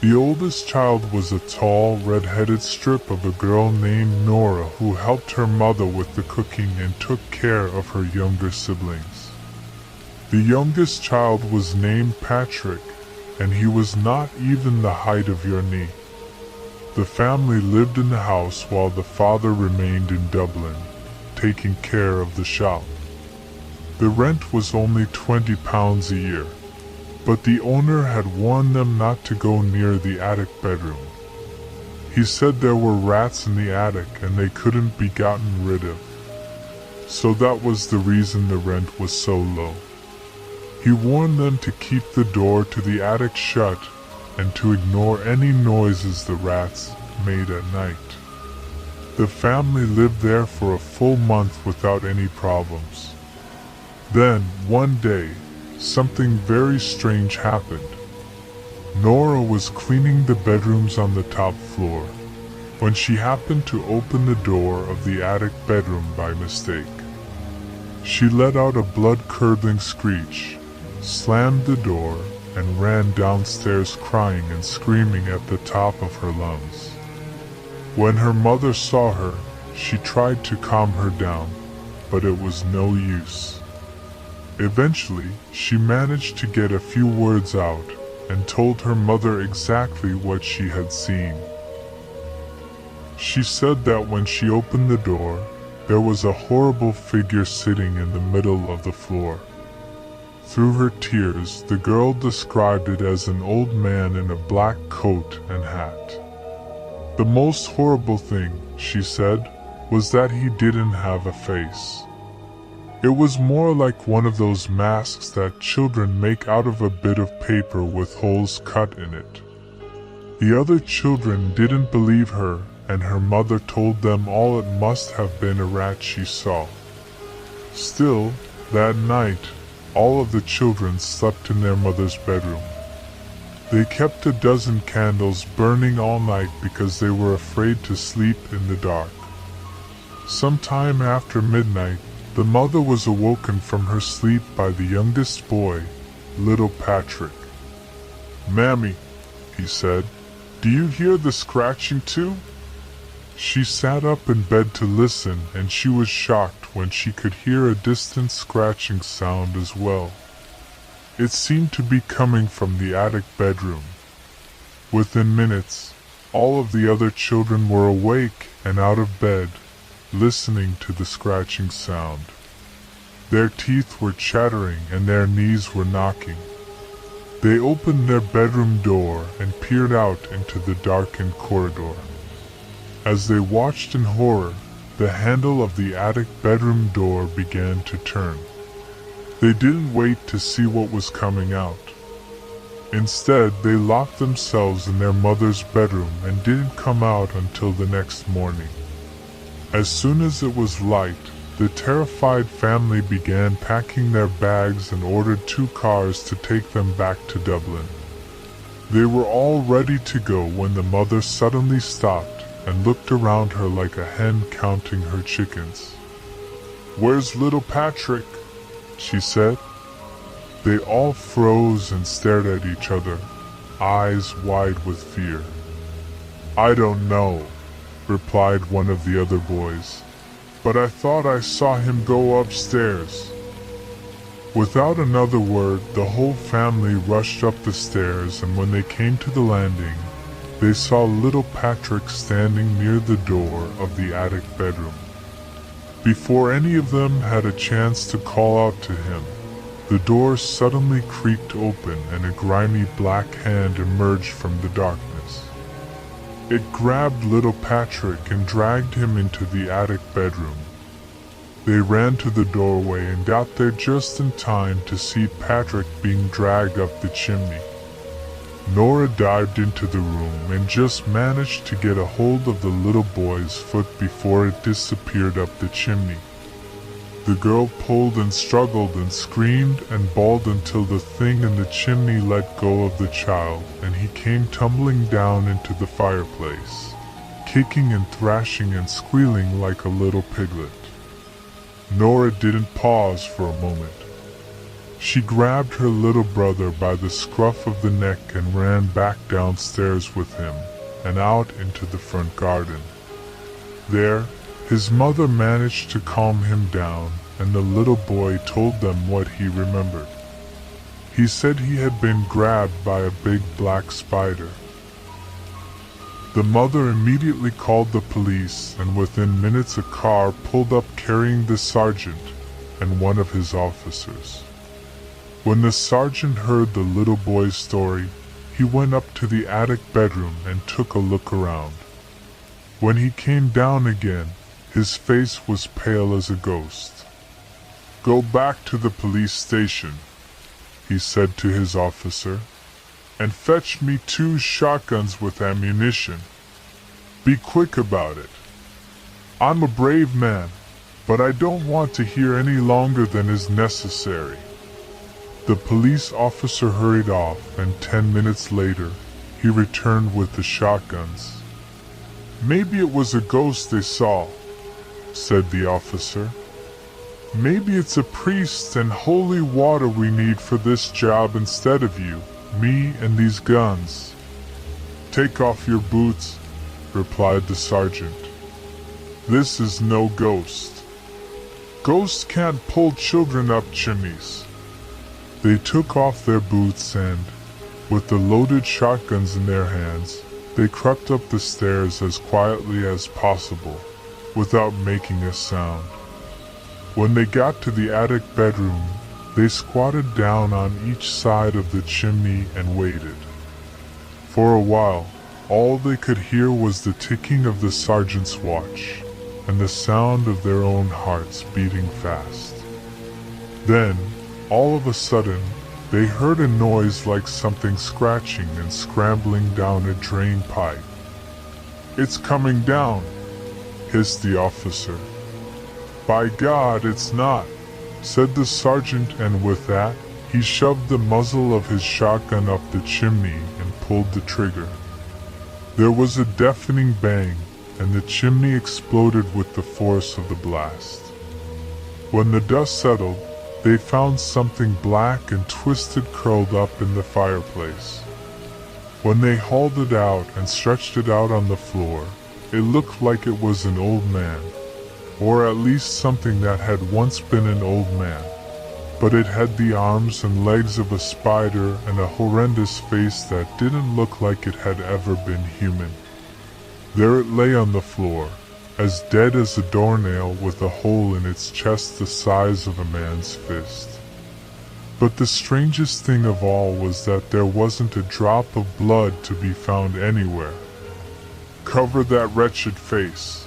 [SPEAKER 2] The oldest child was a tall, red-headed strip of a girl named Nora who helped her mother with the cooking and took care of her younger siblings. The youngest child was named Patrick, and he was not even the height of your knee. The family lived in the house while the father remained in Dublin, taking care of the shop. The rent was only £20 a year, but the owner had warned them not to go near the attic bedroom. He said there were rats in the attic and they couldn't be gotten rid of. So that was the reason the rent was so low. He warned them to keep the door to the attic shut and to ignore any noises the rats made at night. The family lived there for a full month without any problems. Then, one day, something very strange happened. Nora was cleaning the bedrooms on the top floor when she happened to open the door of the attic bedroom by mistake. She let out a blood-curdling screech, slammed the door, and ran downstairs crying and screaming at the top of her lungs. When her mother saw her, she tried to calm her down, but it was no use. Eventually, she managed to get a few words out and told her mother exactly what she had seen. She said that when she opened the door, there was a horrible figure sitting in the middle of the floor. Through her tears, the girl described it as an old man in a black coat and hat. The most horrible thing, she said, was that he didn't have a face. It was more like one of those masks that children make out of a bit of paper with holes cut in it. The other children didn't believe her, and her mother told them all it must have been a rat she saw. Still, that night, all of the children slept in their mother's bedroom. They kept a dozen candles burning all night because they were afraid to sleep in the dark. Sometime after midnight, the mother was awoken from her sleep by the youngest boy, little Patrick. "Mammy," he said, "do you hear the scratching too?" She sat up in bed to listen, and she was shocked when she could hear a distant scratching sound as well. It seemed to be coming from the attic bedroom. Within minutes, all of the other children were awake and out of bed, listening to the scratching sound. Their teeth were chattering and their knees were knocking. They opened their bedroom door and peered out into the darkened corridor. As they watched in horror, the handle of the attic bedroom door began to turn. They didn't wait to see what was coming out. Instead, they locked themselves in their mother's bedroom and didn't come out until the next morning. As soon as it was light, The terrified family began packing their bags and ordered 2 cars to take them back to Dublin. They were all ready to go when the mother suddenly stopped and looked around her like a hen counting her chickens. "Where's little Patrick?" she said. They all froze and stared at each other, eyes wide with fear. "I don't know," replied one of the other boys, "but I thought I saw him go upstairs." Without another word, the whole family rushed up the stairs, and when they came to the landing, they saw little Patrick standing near the door of the attic bedroom. Before any of them had a chance to call out to him, the door suddenly creaked open and a grimy black hand emerged from the darkness. It grabbed little Patrick and dragged him into the attic bedroom. They ran to the doorway and got there just in time to see Patrick being dragged up the chimney. Nora dived into the room and just managed to get a hold of the little boy's foot before it disappeared up the chimney. The girl pulled and struggled and screamed and bawled until the thing in the chimney let go of the child and he came tumbling down into the fireplace, kicking and thrashing and squealing like a little piglet. Nora didn't pause for a moment. She grabbed her little brother by the scruff of the neck and ran back downstairs with him and out into the front garden. There, his mother managed to calm him down, and the little boy told them what he remembered. He said he had been grabbed by a big black spider. The mother immediately called the police, and within minutes a car pulled up carrying the sergeant and one of his officers. When the sergeant heard the little boy's story, he went up to the attic bedroom and took a look around. When he came down again, his face was pale as a ghost. "Go back to the police station," he said to his officer, "and fetch me 2 shotguns with ammunition. Be quick about it. I'm a brave man, but I don't want to hear any longer than is necessary." The police officer hurried off, and 10 minutes later, he returned with the shotguns. "Maybe it was a ghost they saw," said the officer. "Maybe it's a priest and holy water we need for this job instead of you, me, and these guns." "Take off your boots," replied the sergeant. "This is no ghost. Ghosts can't pull children up chimneys." They took off their boots and, with the loaded shotguns in their hands, they crept up the stairs as quietly as possible, without making a sound. When they got to the attic bedroom, they squatted down on each side of the chimney and waited. For a while, all they could hear was the ticking of the sergeant's watch, and the sound of their own hearts beating fast. Then, all of a sudden, they heard a noise like something scratching and scrambling down a drain pipe. "It's coming down," hissed the officer. "By God, it's not," said the sergeant, and with that, he shoved the muzzle of his shotgun up the chimney and pulled the trigger. There was a deafening bang, and the chimney exploded with the force of the blast. When the dust settled, they found something black and twisted curled up in the fireplace. When they hauled it out and stretched it out on the floor, it looked like it was an old man, or at least something that had once been an old man, but it had the arms and legs of a spider and a horrendous face that didn't look like it had ever been human. There it lay on the floor, as dead as a doornail with a hole in its chest the size of a man's fist. But the strangest thing of all was that there wasn't a drop of blood to be found anywhere. "Cover that wretched face,"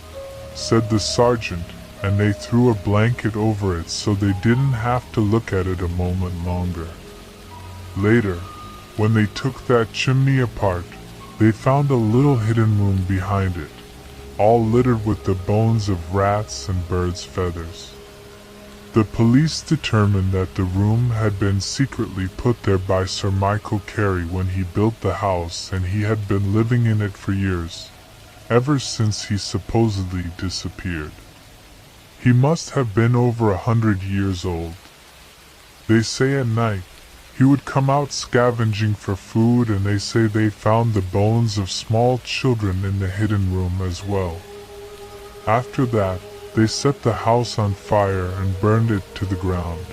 [SPEAKER 2] said the sergeant, and they threw a blanket over it so they didn't have to look at it a moment longer. Later, when they took that chimney apart, they found a little hidden room behind it, all littered with the bones of rats and birds' feathers. The police determined that the room had been secretly put there by Sir Michael Carey when he built the house, and he had been living in it for years, ever since he supposedly disappeared. He must have been over 100 years old. They say at night, he would come out scavenging for food, and they say they found the bones of small children in the hidden room as well. After that, they set the house on fire and burned it to the ground.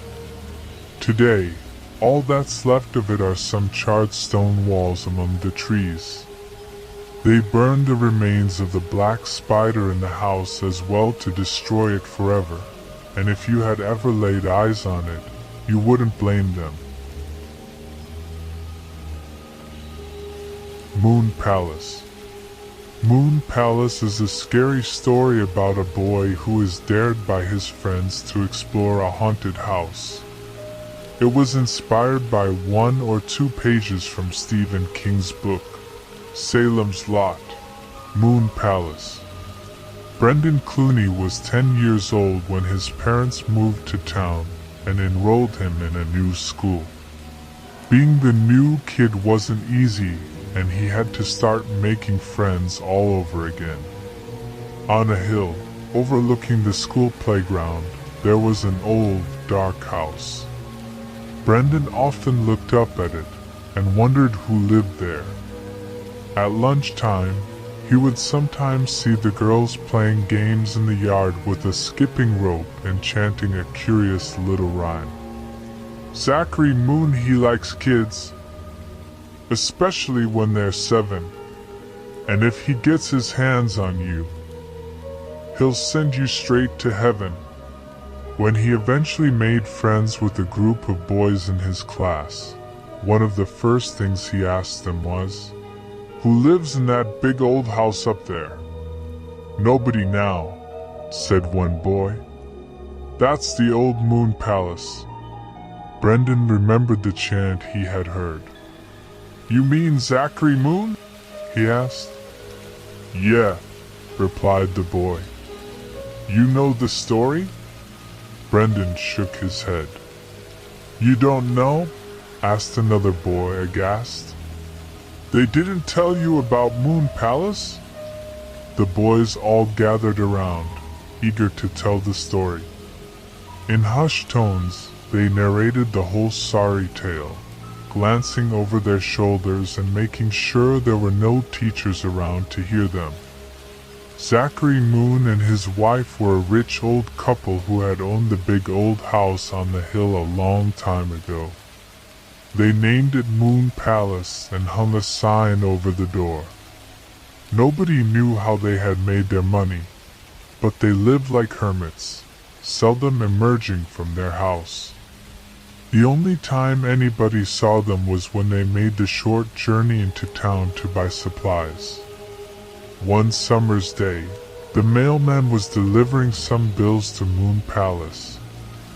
[SPEAKER 2] Today, all that's left of it are some charred stone walls among the trees. They burned the remains of the black spider in the house as well to destroy it forever, and if you had ever laid eyes on it, you wouldn't blame them. Moon Palace. Moon Palace is a scary story about a boy who is dared by his friends to explore a haunted house. It was inspired by 1 or 2 pages from Stephen King's book, Salem's Lot, Moon Palace. Brendan Clooney was 10 years old when his parents moved to town and enrolled him in a new school. Being the new kid wasn't easy, and he had to start making friends all over again. On a hill, overlooking the school playground, there was an old, dark house. Brendan often looked up at it and wondered who lived there. At lunchtime, he would sometimes see the girls playing games in the yard with a skipping rope and chanting a curious little rhyme. Zachary Moon, he likes kids, especially when they're 7, and if he gets his hands on you, he'll send you straight to heaven. When he eventually made friends with a group of boys in his class, one of the first things he asked them was, "Who lives in that big old house up there?" "Nobody now," said one boy. "That's the old Moon Palace." Brendan remembered the chant he had heard. "You mean Zachary Moon?" he asked. "Yeah," replied the boy. "You know the story?" Brendan shook his head. "You don't know?" asked another boy, aghast. "They didn't tell you about Moon Palace?" The boys all gathered around, eager to tell the story. In hushed tones, they narrated the whole sorry tale, glancing over their shoulders and making sure there were no teachers around to hear them. Zachary Moon and his wife were a rich old couple who had owned the big old house on the hill a long time ago. They named it Moon Palace and hung a sign over the door. Nobody knew how they had made their money, but they lived like hermits, seldom emerging from their house. The only time anybody saw them was when they made the short journey into town to buy supplies. One summer's day, the mailman was delivering some bills to Moon Palace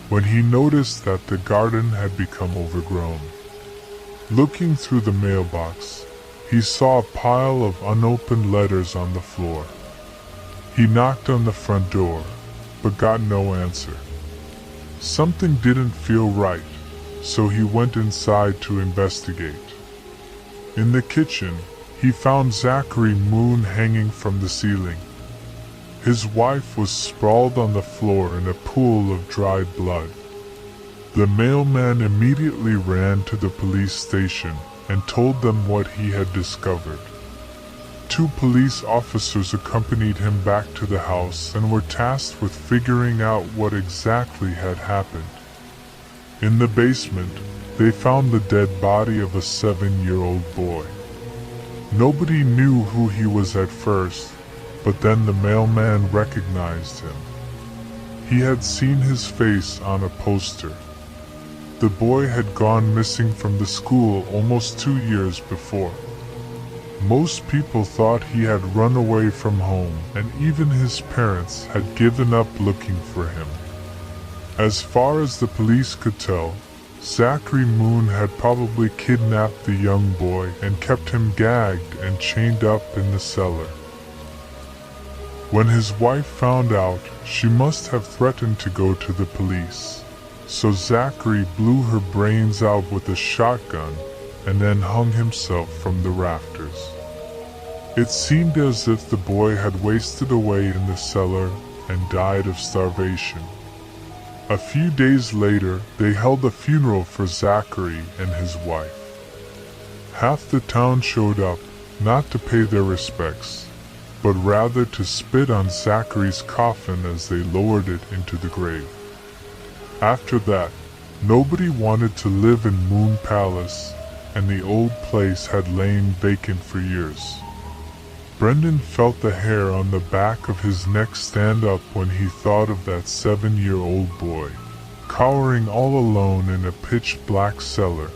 [SPEAKER 2] when he noticed that the garden had become overgrown. Looking through the mailbox, he saw a pile of unopened letters on the floor. He knocked on the front door, but got no answer. Something didn't feel right, so he went inside to investigate. In the kitchen, he found Zachary Moon hanging from the ceiling. His wife was sprawled on the floor in a pool of dried blood. The mailman immediately ran to the police station and told them what he had discovered. 2 police officers accompanied him back to the house and were tasked with figuring out what exactly had happened. In the basement, they found the dead body of a 7-year-old boy. Nobody knew who he was at first, but then the mailman recognized him. He had seen his face on a poster. The boy had gone missing from the school almost 2 years before. Most people thought he had run away from home, and even his parents had given up looking for him. As far as the police could tell, Zachary Moon had probably kidnapped the young boy and kept him gagged and chained up in the cellar. When his wife found out, she must have threatened to go to the police. So Zachary blew her brains out with a shotgun and then hung himself from the rafters. It seemed as if the boy had wasted away in the cellar and died of starvation. A few days later, they held a funeral for Zachary and his wife. Half the town showed up, not to pay their respects, but rather to spit on Zachary's coffin as they lowered it into the grave. After that, nobody wanted to live in Moon Palace, and the old place had lain vacant for years. Brendan felt the hair on the back of his neck stand up when he thought of that 7-year-old boy, cowering all alone in a pitch-black cellar,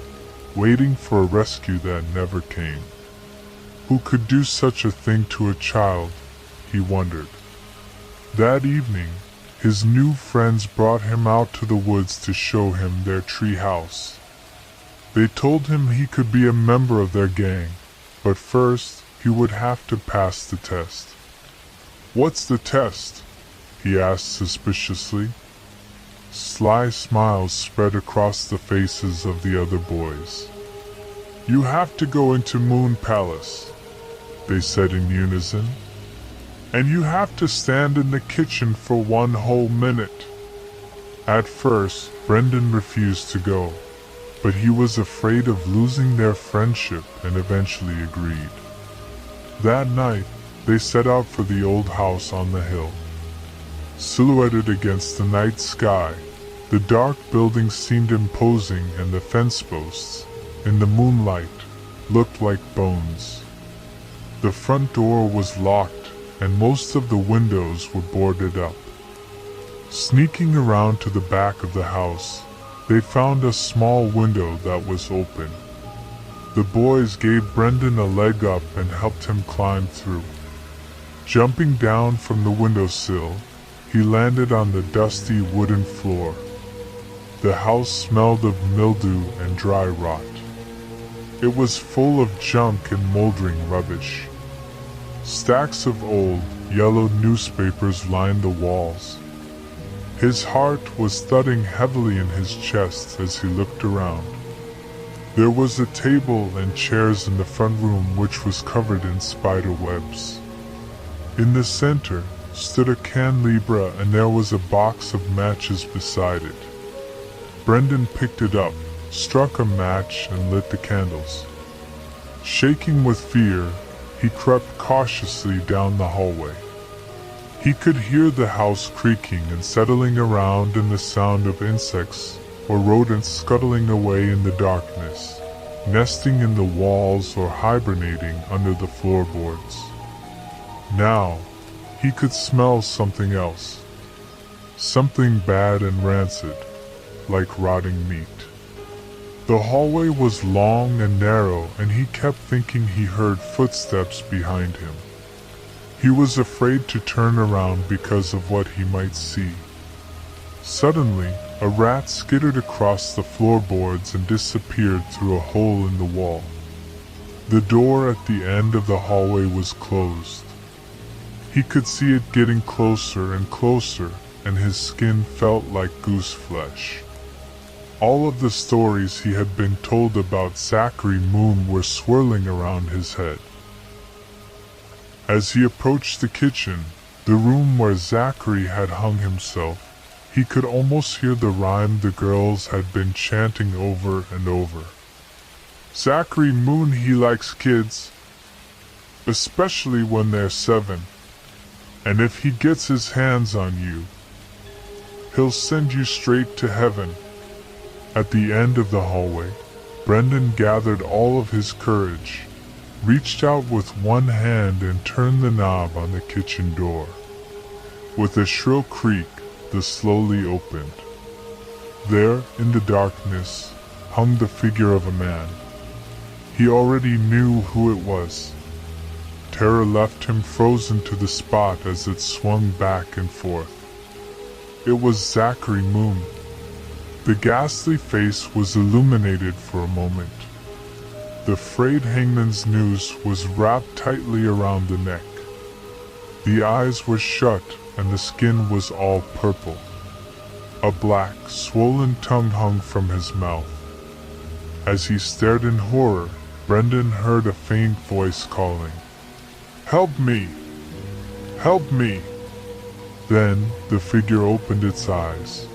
[SPEAKER 2] waiting for a rescue that never came. Who could do such a thing to a child, he wondered. That evening, his new friends brought him out to the woods to show him their tree house. They told him he could be a member of their gang, but first, he would have to pass the test. "What's the test?" he asked suspiciously. Sly smiles spread across the faces of the other boys. "You have to go into Moon Palace," they said in unison. "And you have to stand in the kitchen for 1 whole minute." At first, Brendan refused to go, but he was afraid of losing their friendship and eventually agreed. That night, they set out for the old house on the hill. Silhouetted against the night sky, the dark building seemed imposing, and the fence posts, in the moonlight, looked like bones. The front door was locked, and most of the windows were boarded up. Sneaking around to the back of the house, they found a small window that was open. The boys gave Brendan a leg up and helped him climb through. Jumping down from the windowsill, he landed on the dusty wooden floor. The house smelled of mildew and dry rot. It was full of junk and moldering rubbish. Stacks of old, yellowed newspapers lined the walls. His heart was thudding heavily in his chest as he looked around. There was a table and chairs in the front room which was covered in spider webs. In the center stood a candelabra, and there was a box of matches beside it. Brendan picked it up, struck a match, and lit the candles. Shaking with fear, he crept cautiously down the hallway. He could hear the house creaking and settling around, and the sound of insects or rodents scuttling away in the darkness, nesting in the walls or hibernating under the floorboards. Now, he could smell something else. Something bad and rancid, like rotting meat. The hallway was long and narrow, and he kept thinking he heard footsteps behind him. He was afraid to turn around because of what he might see. Suddenly, a rat skittered across the floorboards and disappeared through a hole in the wall. The door at the end of the hallway was closed. He could see it getting closer and closer, and his skin felt like goose flesh. All of the stories he had been told about Zachary Moon were swirling around his head. As he approached the kitchen, the room where Zachary had hung himself, he could almost hear the rhyme the girls had been chanting over and over. "Zachary Moon, he likes kids, especially when they're 7. And if he gets his hands on you, he'll send you straight to heaven." At the end of the hallway, Brendan gathered all of his courage, reached out with one hand and turned the knob on the kitchen door. With a shrill creak, the slowly opened. There, in the darkness, hung the figure of a man. He already knew who it was. Terror left him frozen to the spot as it swung back and forth. It was Zachary Moon. The ghastly face was illuminated for a moment. The frayed hangman's noose was wrapped tightly around the neck. The eyes were shut and the skin was all purple. A black, swollen tongue hung from his mouth. As he stared in horror, Brendan heard a faint voice calling, "Help me! Help me!" Then the figure opened its eyes.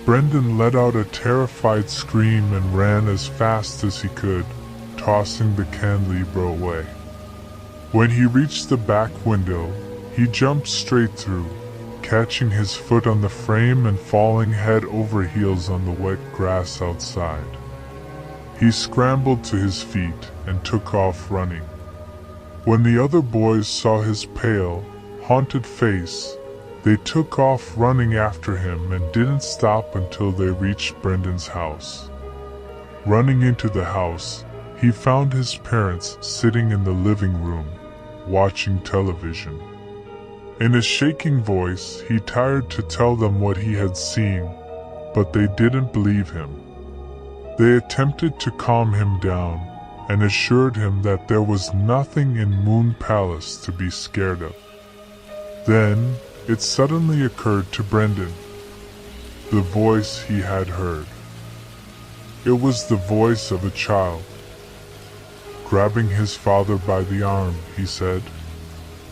[SPEAKER 2] Brendan let out a terrified scream and ran as fast as he could, tossing the candelabra away. When he reached the back window, he jumped straight through, catching his foot on the frame and falling head over heels on the wet grass outside. He scrambled to his feet and took off running. When the other boys saw his pale, haunted face, they took off running after him and didn't stop until they reached Brendan's house. Running into the house, he found his parents sitting in the living room, watching television. In a shaking voice, he tried to tell them what he had seen, but they didn't believe him. They attempted to calm him down and assured him that there was nothing in Moon Palace to be scared of. Then, it suddenly occurred to Brendan, the voice he had heard. It was the voice of a child. Grabbing his father by the arm, he said,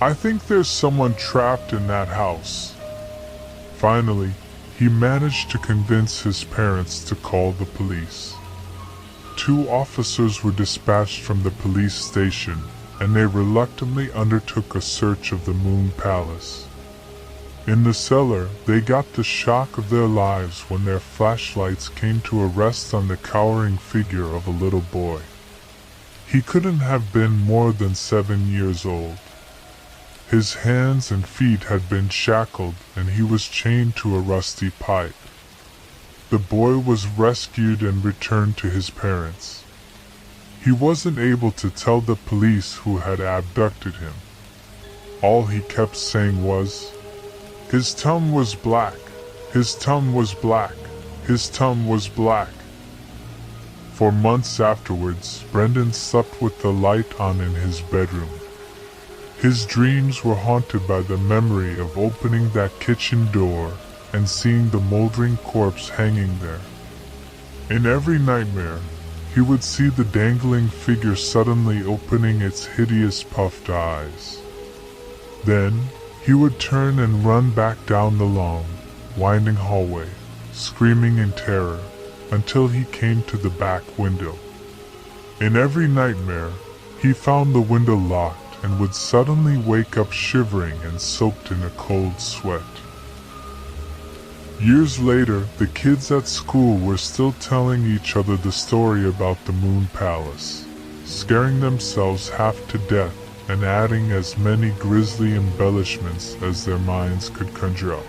[SPEAKER 2] "I think there's someone trapped in that house." Finally, he managed to convince his parents to call the police. 2 officers were dispatched from the police station, and they reluctantly undertook a search of the Moon Palace. In the cellar, they got the shock of their lives when their flashlights came to a rest on the cowering figure of a little boy. He couldn't have been more than 7 years old. His hands and feet had been shackled and he was chained to a rusty pipe. The boy was rescued and returned to his parents. He wasn't able to tell the police who had abducted him. All he kept saying was, "His tongue was black, his tongue was black, his tongue was black." For months afterwards, Brendan slept with the light on in his bedroom. His dreams were haunted by the memory of opening that kitchen door and seeing the moldering corpse hanging there. In every nightmare, he would see the dangling figure suddenly opening its hideous puffed eyes. Then, he would turn and run back down the long, winding hallway, screaming in terror, until he came to the back window. In every nightmare, he found the window locked and would suddenly wake up shivering and soaked in a cold sweat. Years later, the kids at school were still telling each other the story about the Moon Palace, scaring themselves half to death and adding as many grisly embellishments as their minds could conjure up.